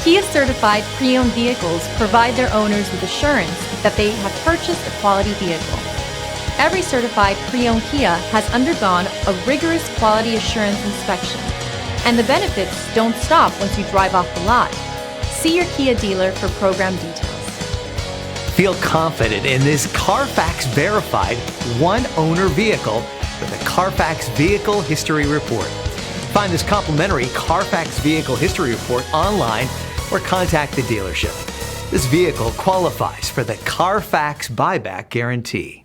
Kia certified pre-owned vehicles provide their owners with assurance that they have purchased a quality vehicle. Every certified pre-owned Kia has undergone a rigorous quality assurance inspection, and the benefits don't stop once you drive off the lot. See your Kia dealer for program details. Feel confident in this Carfax verified one-owner vehicle with a Carfax Vehicle History Report. Find this complimentary Carfax Vehicle History Report online or contact the dealership. This vehicle qualifies for the Carfax Buyback Guarantee.